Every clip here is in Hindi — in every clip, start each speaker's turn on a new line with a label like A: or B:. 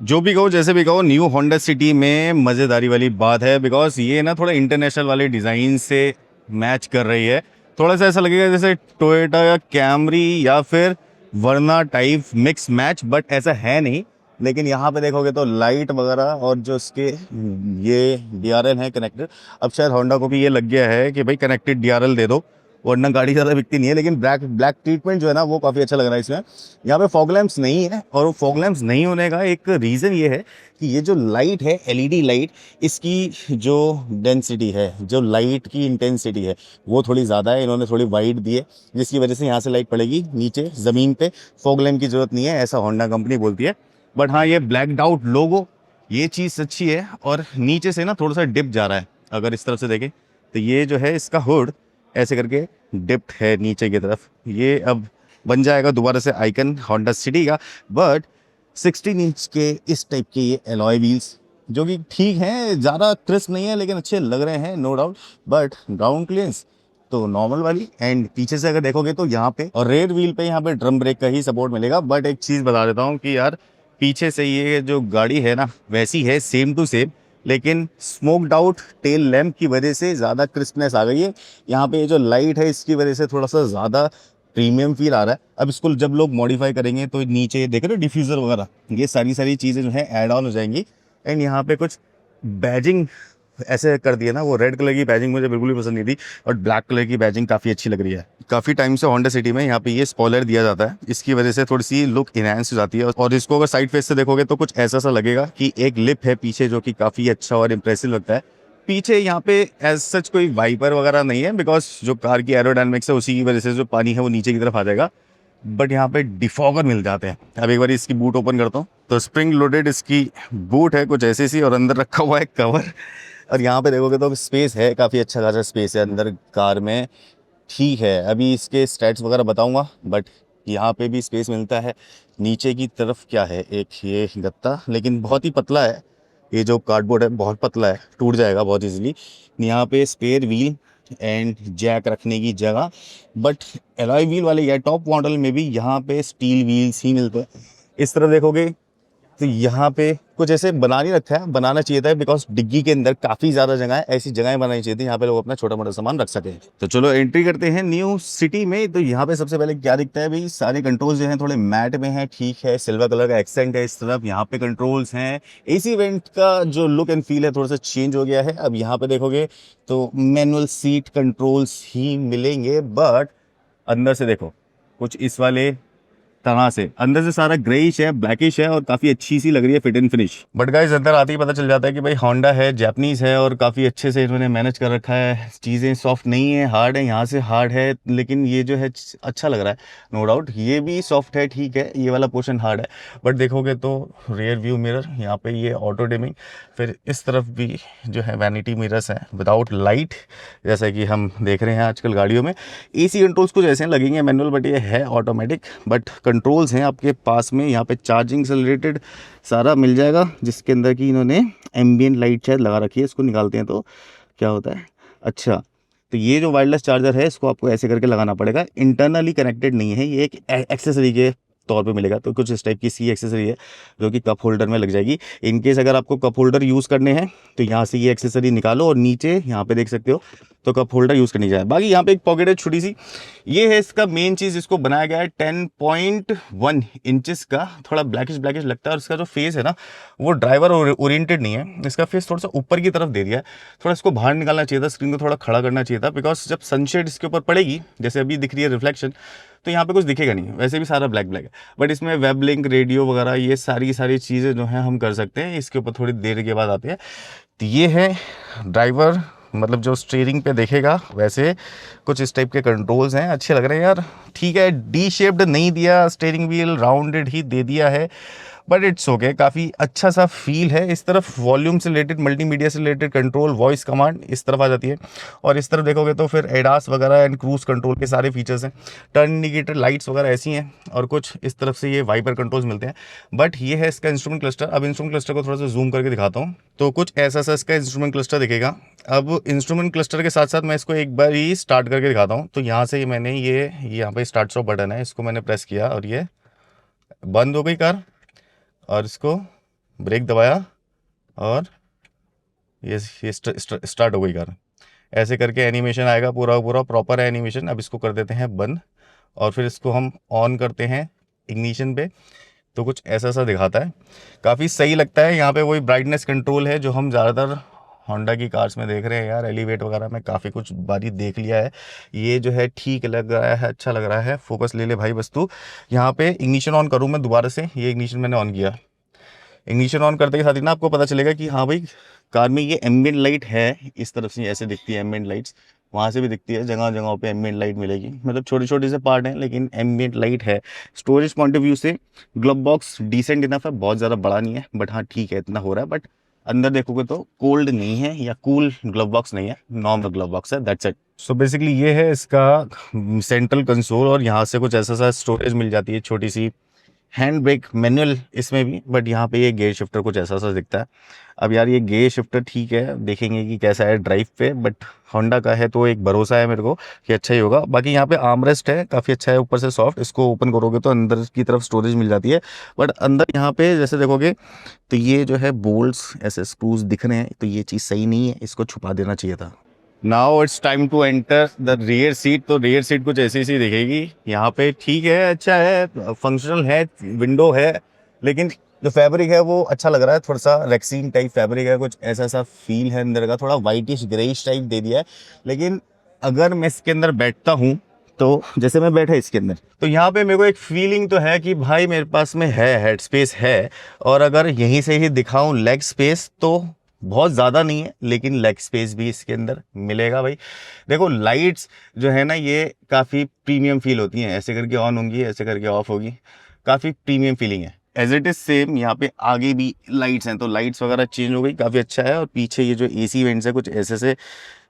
A: जो भी कहो जैसे भी कहो, न्यू होंडा सिटी में मज़ेदारी वाली बात है, बिकॉज ये ना थोड़ा इंटरनेशनल वाले डिज़ाइन से मैच कर रही है। थोड़ा सा ऐसा लगेगा जैसे टोयोटा या कैमरी या फिर वर्ना टाइप मिक्स मैच, बट ऐसा है नहीं। लेकिन यहाँ पे देखोगे तो लाइट वगैरह और जो इसके ये डीआरएल है कनेक्टेड, अब शायद होंडा को भी ये लग गया है कि भाई कनेक्टेड डीआरएल दे दो, वरना गाड़ी ज़्यादा बिकती नहीं है। लेकिन ब्लैक ब्लैक ट्रीटमेंट जो है ना वो काफ़ी अच्छा लग रहा है इसमें। यहाँ पे फॉग लैंप्स नहीं है, और वो फॉग लैंप्स नहीं होने का एक रीज़न ये है कि ये जो लाइट है एलईडी लाइट, इसकी जो डेंसिटी है, जो लाइट की इंटेंसिटी है वो थोड़ी ज़्यादा है। इन्होंने थोड़ी वाइड दी है, जिसकी वजह से यहाँ से लाइट पड़ेगी, नीचे ज़मीन पे फॉग लैंप की ज़रूरत नहीं है, ऐसा होंडा कंपनी बोलती है। बट हाँ, ये ब्लैकड आउट लोगो, ये चीज़ अच्छी है। और नीचे से ना थोड़ा सा डिप जा रहा है, अगर इस तरफ से देखें तो ये जो है इसका हुड ऐसे करके डिप्ट है नीचे की तरफ। ये अब बन जाएगा दोबारा से आइकन होंडा सिटी का। बट 16 इंच के इस टाइप के ये एलॉय व्हील्स, जो कि ठीक हैं, ज़्यादा क्रिस्प नहीं है लेकिन अच्छे लग रहे हैं no doubt. But ground clearance तो नॉर्मल वाली, एंड पीछे से अगर देखोगे तो यहाँ पे और रेयर व्हील पे यहाँ पे ड्रम ब्रेक का ही सपोर्ट मिलेगा। बट एक चीज़ बता देता हूँ कि यार पीछे से ये जो गाड़ी है ना वैसी है सेम टू सेम, लेकिन स्मोक्ड आउट टेल लैम्प की वजह से ज़्यादा क्रिस्पनेस आ गई है। यहाँ पे ये जो लाइट है इसकी वजह से थोड़ा सा ज़्यादा प्रीमियम फील आ रहा है। अब इसको जब लोग मॉडिफाई करेंगे तो नीचे देख रहे हो डिफ्यूज़र वगैरह, ये सारी सारी चीज़ें जो है ऐड ऑन हो जाएंगी। एंड यहाँ पे कुछ बैजिंग ऐसे कर दिया ना, वो रेड कलर की बैजिंग मुझे बिल्कुल भी पसंद नहीं थी, और ब्लैक कलर की बैजिंग काफ़ी अच्छी लग रही है। काफ़ी टाइम से होंडा सिटी में यहाँ पे ये स्पॉइलर दिया जाता है, इसकी वजह से थोड़ी सी लुक इनहेंस हो जाती है। और इसको अगर साइड फेस से देखोगे तो कुछ ऐसा सा लगेगा कि एक लिप है पीछे, जो कि काफ़ी अच्छा और इंप्रेसिव लगता है। पीछे यहाँ पे एज सच कोई वाइपर वगैरह नहीं है, बिकॉज जो कार की एरोडायनामिक्स है उसी की वजह से जो पानी है वो नीचे की तरफ आ जाएगा। बट यहाँ पे डिफॉगर मिल जाते हैं। अब एक बार इसकी बूट ओपन करता हूँ तो स्प्रिंग लोडेड इसकी बूट है कुछ ऐसी सी, और अंदर रखा हुआ है कवर। और यहाँ पे देखोगे तो स्पेस है, काफ़ी अच्छा खासा स्पेस है अंदर कार में। ठीक है, अभी इसके स्टैट्स वगैरह बताऊँगा, बट यहाँ पे भी स्पेस मिलता है। नीचे की तरफ क्या है, एक ये गत्ता, लेकिन बहुत ही पतला है। ये जो कार्डबोर्ड है बहुत पतला है, टूट जाएगा बहुत इजीली। यहाँ पे स्पेयर व्हील एंड जैक रखने की जगह। बट एलॉय व्हील वाले या टॉप मॉडल में भी यहाँ पे स्टील व्हील्स ही मिलते हैं। इस तरफ देखोगे तो यहाँ पे कुछ ऐसे बना नहीं रखा है, बनाना चाहिए था, बिकॉज डिग्गी के अंदर काफ़ी ज़्यादा जगह है, ऐसी जगहें बनानी चाहिए थी यहाँ पे लोग अपना छोटा मोटा सामान रख सकें। तो चलो एंट्री करते हैं न्यू सिटी में। तो यहाँ पे सबसे पहले क्या दिखता है भाई, सारे कंट्रोल्स जो हैं थोड़े मैट में हैं, ठीक है, सिल्वर कलर का एक्सेंट है इस तरफ। यहाँ पे कंट्रोल्स हैं, एसी वेंट का जो लुक एंड फील है थोड़ा सा चेंज हो गया है। अब यहाँ पे देखोगे तो मैनुअल सीट कंट्रोल्स ही मिलेंगे, बट अंदर से देखो कुछ इस वाले तरह से, अंदर से सारा ग्रेइश है, ब्लैकिश है, और काफ़ी अच्छी सी लग रही है fit and finish. But guys अंदर आते ही पता चल जाता है कि भाई होंडा है, जापानीज है, और काफ़ी अच्छे से इन्होंने मैनेज कर रखा है। चीज़ें सॉफ्ट नहीं है, हार्ड है, यहाँ से हार्ड है, लेकिन ये जो है अच्छा लग रहा है नो डाउट। ये भी सॉफ्ट है, ठीक है, ये वाला पोर्शन हार्ड है। बट देखोगे तो रियर व्यू मिरर यहाँ पे ये ऑटो डिमिंग, फिर इस तरफ भी जो है वैनिटी मिरर्स हैं विदाउट लाइट, जैसा कि हम देख रहे हैं आजकल गाड़ियों में। एसी कंट्रोल्स कुछ ऐसे लगेंगे मैनुअल, बट ये है ऑटोमेटिक। बट कंट्रोल्स हैं आपके पास में, यहाँ पे चार्जिंग से रिलेटेड सारा मिल जाएगा, जिसके अंदर की इन्होंने एम्बियंट लाइट शायद लगा रखी है। इसको निकालते हैं तो क्या होता है, अच्छा, तो ये जो वायरलेस चार्जर है इसको आपको ऐसे करके लगाना पड़ेगा, इंटरनली कनेक्टेड नहीं है, ये एक एक्सेसरी के तौर पे मिलेगा। तो कुछ इस टाइप की सी एक्सेसरी है जो कि कप होल्डर में लग जाएगी। इन केस अगर आपको कप होल्डर यूज़ करने हैं तो यहाँ से ये एक्सेसरी निकालो, और नीचे यहाँ पे देख सकते हो तो कप होल्डर यूज़ करनी चाहिए। बाकी यहाँ पे एक पॉकेट है छोटी सी, ये है इसका मेन चीज़। इसको बनाया गया है 10.1 इंचेस का, थोड़ा ब्लैकिश ब्लैकिश लगता है। और इसका जो फेस है ना वो ड्राइवर ओरिएंटेड नहीं है, इसका फेस थोड़ा सा ऊपर की तरफ दे दिया है। थोड़ा इसको बाहर निकालना चाहिए था, स्क्रीन को थोड़ा खड़ा करना चाहिए था, बिकॉज जब सनशेड इसके ऊपर पड़ेगी, जैसे अभी दिख रही है रिफ्लेक्शन, तो यहाँ पे कुछ दिखेगा नहीं, वैसे भी सारा ब्लैक ब्लैक है। बट इसमें वेब लिंक, रेडियो वगैरह, ये सारी चीज़ें जो हैं हम कर सकते हैं। इसके ऊपर थोड़ी देर के बाद आते हैं। तो ये है ड्राइवर, मतलब जो स्टीयरिंग पे देखेगा वैसे कुछ इस टाइप के कंट्रोल्स हैं, अच्छे लग रहे हैं यार। ठीक है, डी शेप्ड नहीं दिया, स्टीयरिंग व्हील राउंडेड ही दे दिया है, बट इट्स ओके, काफ़ी अच्छा सा फील है। इस तरफ वॉल्यूम से रिलेटेड, मल्टीमीडिया से रिलेटेड कंट्रोल, वॉइस कमांड इस तरफ आ जाती है। और इस तरफ देखोगे तो फिर एडास वगैरह एंड क्रूज कंट्रोल के सारे फीचर्स हैं। टर्न इंडिकेटर लाइट्स वगैरह ऐसी हैं, और कुछ इस तरफ से ये वाइपर कंट्रोल्स मिलते हैं। बट ये है इसका इंस्ट्रूमेंट क्लस्टर। अब इंस्ट्रूमेंट क्लस्टर को थोड़ा सा जूम करके दिखाता हूँ, तो कुछ ऐसा सा इसका इंस्ट्रूमेंट क्लस्टर दिखेगा। अब इंस्ट्रूमेंट क्लस्टर के साथ साथ मैं इसको एक बार ही स्टार्ट करके दिखाता हूँ। तो यहाँ से मैंने ये यहाँ पे स्टार्ट स्टॉप बटन है, इसको मैंने प्रेस किया और ये बंद हो गई कार। और इसको ब्रेक दबाया और ये स्टार्ट हो गई कार। ऐसे करके एनिमेशन आएगा, पूरा पूरा प्रॉपर एनिमेशन। अब इसको कर देते हैं बंद और फिर इसको हम ऑन करते हैं इग्निशन पे, तो कुछ ऐसा सा दिखाता है। काफ़ी सही लगता है। यहाँ पे वही ब्राइटनेस कंट्रोल है जो हम ज़्यादातर होंडा की कार्स में देख रहे हैं यार। एलिवेट वगैरह में काफ़ी कुछ बारी देख लिया है। ये जो है ठीक लग रहा है, अच्छा लग रहा है। फोकस ले ले भाई बस तू। यहाँ पे इग्निशन ऑन करूँ मैं दोबारा से, ये इग्निशन मैंने ऑन किया। इग्निशन ऑन करते के साथ ही ना आपको पता चलेगा कि हाँ भाई कार में ये एम्बिएंट लाइट है। इस तरफ से ऐसे दिखती है एम्बिएंट लाइट्स, वहाँ से भी दिखती है, जगह जगहों पे एम्बिएंट लाइट मिलेगी। मतलब छोटे छोटे से पार्ट हैं लेकिन एम्बिएंट लाइट है। स्टोरेज पॉइंट ऑफ व्यू से ग्लव बॉक्स डिसेंट इनफ है, बहुत ज़्यादा बड़ा नहीं है बट हाँ ठीक है, इतना हो रहा है। बट अंदर देखोगे तो कोल्ड नहीं है या कूल ग्लव बॉक्स नहीं है, नॉर्मल ग्लव बॉक्स है, दैट्स इट। सो बेसिकली ये है इसका सेंट्रल कंसोल और यहाँ से कुछ ऐसा सा स्टोरेज मिल जाती है, छोटी सी हैंड ब्रेक मैनुअल इसमें भी। बट यहाँ पे ये गेयर शिफ्टर कुछ ऐसा सा दिखता है। अब यार ये गेयर शिफ्टर ठीक है, देखेंगे कि कैसा है ड्राइव पे, बट होंडा का है तो एक भरोसा है मेरे को कि अच्छा ही होगा। बाकी यहाँ पे आर्मरेस्ट है, काफ़ी अच्छा है, ऊपर से सॉफ्ट। इसको ओपन करोगे तो अंदर की तरफ स्टोरेज मिल जाती है। बट अंदर यहाँ पे जैसे देखोगे तो ये जो है बोल्ट्स ऐसे स्क्रूज दिख रहे हैं, तो ये चीज़ सही नहीं है, इसको छुपा देना चाहिए था। Now it's time to enter the rear seat. तो रियर सीट कुछ ऐसी सी दिखेगी यहाँ पे, ठीक है, अच्छा है, फंक्शनल है, विंडो है, लेकिन जो फैब्रिक है वो अच्छा लग रहा है। थोड़ा सा रेक्सीन टाइप फैब्रिक है, कुछ ऐसा सा फील है अंदर का, थोड़ा वाइटिश ग्रेइश टाइप दे दिया है। लेकिन अगर मैं इसके अंदर बैठता हूँ तो जैसे मैं बैठा इसके अंदर, तो यहाँ पे मेरे को एक फीलिंग तो है कि भाई मेरे पास में है, हेड स्पेस है। और अगर यहीं से ही दिखाऊं लेग स्पेस तो बहुत ज़्यादा नहीं है, लेकिन लेग स्पेस भी इसके अंदर मिलेगा भाई। देखो लाइट्स जो है ना ये काफ़ी प्रीमियम फील होती हैं, ऐसे करके ऑन होंगी, ऐसे करके ऑफ होगी, काफ़ी प्रीमियम फीलिंग है। एज इट इज़ सेम यहाँ पे आगे भी लाइट्स हैं, तो लाइट्स वगैरह चेंज हो गई, काफ़ी अच्छा है। और पीछे ये जो एसी वेंट्स है कुछ ऐसे से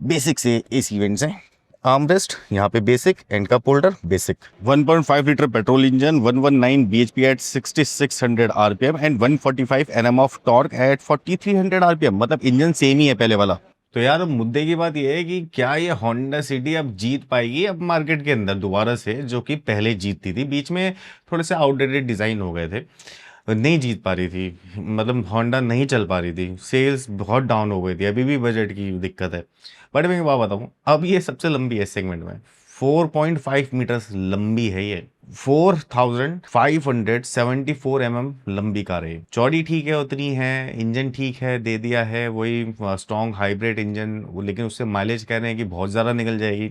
A: बेसिक से एसी वेंट्स हैं। आर्मरेस्ट यहाँ पे basic, and cup holder basic. 1.5 litre petrol engine, 119 bhp at 6600 RPM and 145 Nm of torque at 4300 RPM. मतलब इंजन सेम ही है पहले वाला। तो यार अब मुद्दे की बात यह है कि क्या ये होंडा सिटी अब जीत पाएगी अब मार्केट के अंदर दोबारा से, जो कि पहले जीतती थी। बीच में थोड़े से आउटडेटेड डिज़ाइन हो गए थे, नहीं जीत पा रही थी, मतलब होंडा नहीं चल पा रही थी, सेल्स बहुत डाउन हो गई थी, अभी भी बजट की दिक्कत है। बट मैं बात बताऊँ, अब ये सबसे लंबी है इस सेगमेंट में, 4.5 मीटर्स लंबी है ये, 4574 mm लंबी कार है। चौड़ी ठीक है, उतनी है, इंजन ठीक है, दे दिया है वही स्ट्रॉन्ग हाइब्रिड इंजन, लेकिन उससे माइलेज कह रहे हैं कि बहुत ज़्यादा निकल जाएगी।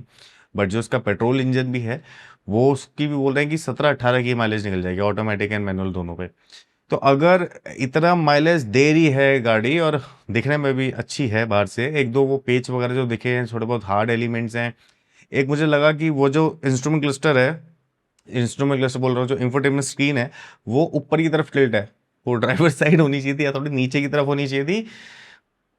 A: बट जो उसका पेट्रोल इंजन भी है वो उसकी भी बोल रहे हैं कि 17-18 की माइलेज निकल जाएगी, ऑटोमेटिक एंड मैनुअल दोनों पे। तो अगर इतना माइलेज दे रही है गाड़ी और दिखने में भी अच्छी है बाहर से, एक दो वो पेच वगैरह जो दिखे हैं, थोड़े बहुत हार्ड एलिमेंट्स हैं। एक मुझे लगा कि वो जो इंस्ट्रूमेंट क्लस्टर है, इंस्ट्रूमेंट क्लस्टर बोल रहा हूँ, जो इंफोटेनमेंट स्क्रीन है वो ऊपर की तरफ टिल्ट है, वो ड्राइवर साइड होनी चाहिए थी या थोड़ी नीचे की तरफ होनी चाहिए थी।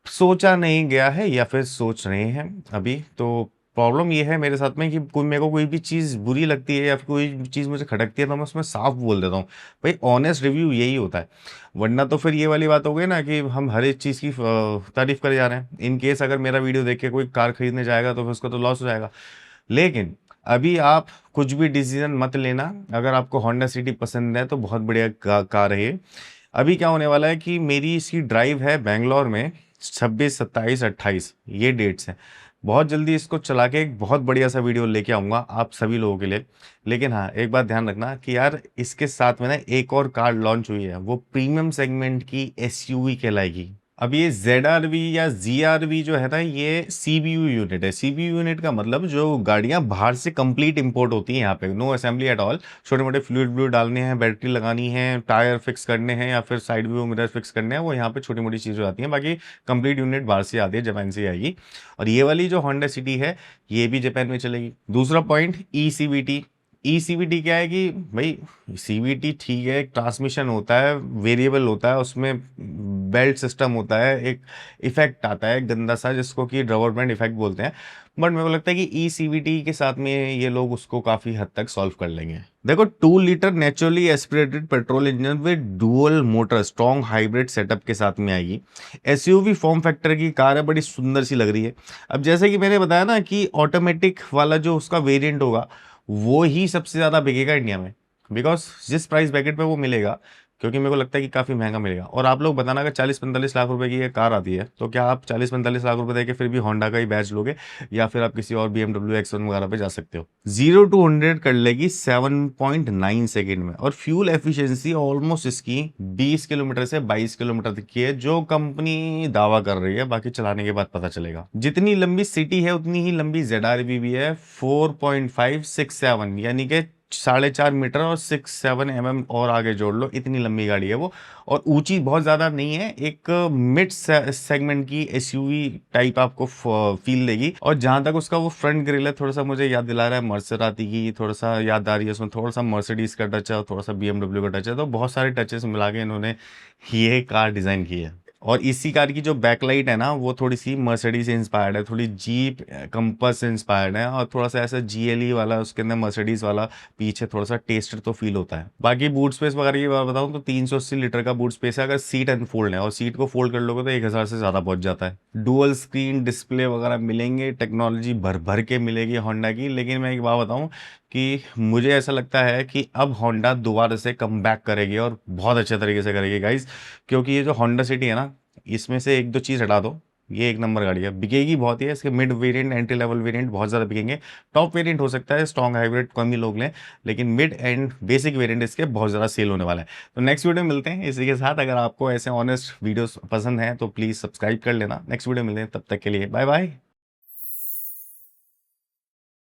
A: सोचा नहीं गया है या फिर सोच रहे हैं अभी। तो प्रॉब्लम ये है मेरे साथ में कि कोई मेरे को कोई भी चीज़ बुरी लगती है या फिर कोई भी चीज़ मुझे खटकती है तो मैं उसमें साफ बोल देता हूँ भाई, ऑनेस्ट रिव्यू यही होता है। वरना तो फिर ये वाली बात हो गई ना कि हम हर एक चीज़ की तारीफ करे जा रहे हैं। इन केस अगर मेरा वीडियो देख के कोई कार खरीदने जाएगा तो फिर उसका तो लॉस हो जाएगा। लेकिन अभी आप कुछ भी डिसीजन मत लेना, अगर आपको होंडा सिटी पसंद है तो बहुत बढ़िया कार है ये। अभी क्या होने वाला है कि मेरी इसकी ड्राइव है बेंगलोर में 26, 27, 28 ये डेट्स हैं। बहुत जल्दी इसको चला के एक बहुत बढ़िया सा वीडियो लेके आऊँगा आप सभी लोगों के लिए। लेकिन हाँ एक बात ध्यान रखना कि यार इसके साथ में ना एक और कार लॉन्च हुई है, वो प्रीमियम सेगमेंट की एसयूवी कहलाएगी। अब ये ZR-V या ZR-V जो है ना ये CBU यूनिट है। CBU यूनिट का मतलब जो गाड़ियां बाहर से कंप्लीट इंपोर्ट होती हैं यहाँ पे, नो असेंबली एट ऑल, छोटे मोटे फ्लूइड व्लूइड डालने हैं, बैटरी लगानी है, टायर फिक्स करने हैं या फिर साइड व्यू मिरर फिक्स करने हैं, वो यहाँ पे छोटी मोटी चीज़ें आती हैं। बाकी कंप्लीट यूनिट बाहर से आती है, जापान से आएगी। और ये वाली जो होंडा सिटी है ये भी जापान में चलेगी। दूसरा पॉइंट ई CVT क्या है कि भाई CVT ठीक है, एक ट्रांसमिशन होता है, वेरिएबल होता है, उसमें बेल्ट सिस्टम होता है, एक इफेक्ट आता है गंदा सा जिसको कि रबर बैंड इफेक्ट बोलते हैं। बट मेरे को लगता है कि ई CVT के साथ में ये लोग उसको काफ़ी हद तक सॉल्व कर लेंगे। देखो 2 litre naturally aspirated petrol engine with dual motor strong hybrid setup के साथ में आएगी। SUV फॉर्म फैक्टर की कार है, बड़ी सुंदर सी लग रही है। अब जैसे कि मैंने बताया ना कि ऑटोमेटिक वाला जो उसका वेरिएंट होगा वो ही सबसे ज़्यादा बिकेगा इंडिया में, बिकॉज जिस प्राइस ब्रैकेट पे वो मिलेगा, क्योंकि मेरे को लगता है कि काफ़ी महंगा मिलेगा। और आप लोग बताना, अगर 40-45 लाख रुपए की ये कार आती है तो क्या आप 40-45 लाख रुपए दे के फिर भी होंडा का ही बैच लोगे, या फिर आप किसी और BMW X1 वगैरह पे जा सकते हो। 0 to 100 कर लेगी 7.9 सेकेंड में, और फ्यूल एफिशिएंसी ऑलमोस्ट इसकी 20 किलोमीटर से 22 किलोमीटर तक की है, जो कंपनी दावा कर रही है, बाकी चलाने के बाद पता चलेगा। जितनी लंबी सिटी है उतनी ही लंबी ZRB भी है, 4.567, यानी कि 4.5 मीटर और 6-7 mm और आगे जोड़ लो, इतनी लंबी गाड़ी है वो। और ऊंची बहुत ज़्यादा नहीं है, एक मिड सेगमेंट की SUV टाइप आपको फील देगी। और जहां तक उसका वो फ्रंट ग्रिल है, थोड़ा सा मुझे याद दिला रहा है मर्सराती की, थोड़ा सा याद आ रही है उसमें, थोड़ा सा मर्सिडीज का टच है और थोड़ा सा BMW का टच है। तो बहुत सारे टचेस मिला के इन्होंने ये कार डिज़ाइन की है। और इसी कार की जो बैकलाइट है ना, वो थोड़ी सी मर्सिडीज से इंस्पायर्ड है, थोड़ी जीप कंपास से इंस्पायर्ड है, और थोड़ा सा ऐसा GLE वाला उसके अंदर मर्सिडीज वाला पीछे थोड़ा सा टेस्टेड तो फील होता है। बाकी बूट स्पेस वगैरह की बात बताऊं तो 380 लीटर का बूट स्पेस है, अगर सीट अनफोल्ड है, और सीट को फोल्ड कर लोगे तो 1000 से ज़्यादा पहुंच जाता है। डुअल स्क्रीन डिस्प्ले वगैरह मिलेंगे, टेक्नोलॉजी भर भर के मिलेगी होंडा की। लेकिन मैं एक बात बताऊं कि मुझे ऐसा लगता है कि अब होंडा दोबारा से कम बैक करेगी, और बहुत अच्छे तरीके से करेगी गाइज। क्योंकि ये जो होंडा सिटी है ना, इसमें से एक दो चीज़ हटा दो, ये एक नंबर गाड़ी है, बिकेगी बहुत ही है। इसके mid variant, entry level variant बहुत ज़्यादा बिकेंगे। टॉप वेरिएंट हो सकता है स्ट्रॉन्ग हाइब्रिड कम ही लोग लें, लेकिन मिड एंड बेसिक वेरिएंट इसके बहुत ज़्यादा सेल होने वाला है। तो नेक्स्ट वीडियो मिलते हैं इसी के साथ। अगर आपको ऐसे ऑनेस्ट वीडियोस पसंद हैं तो प्लीज़ सब्सक्राइब कर लेना। नेक्स्ट वीडियो मिलते हैं, तब तक के लिए बाय बाय।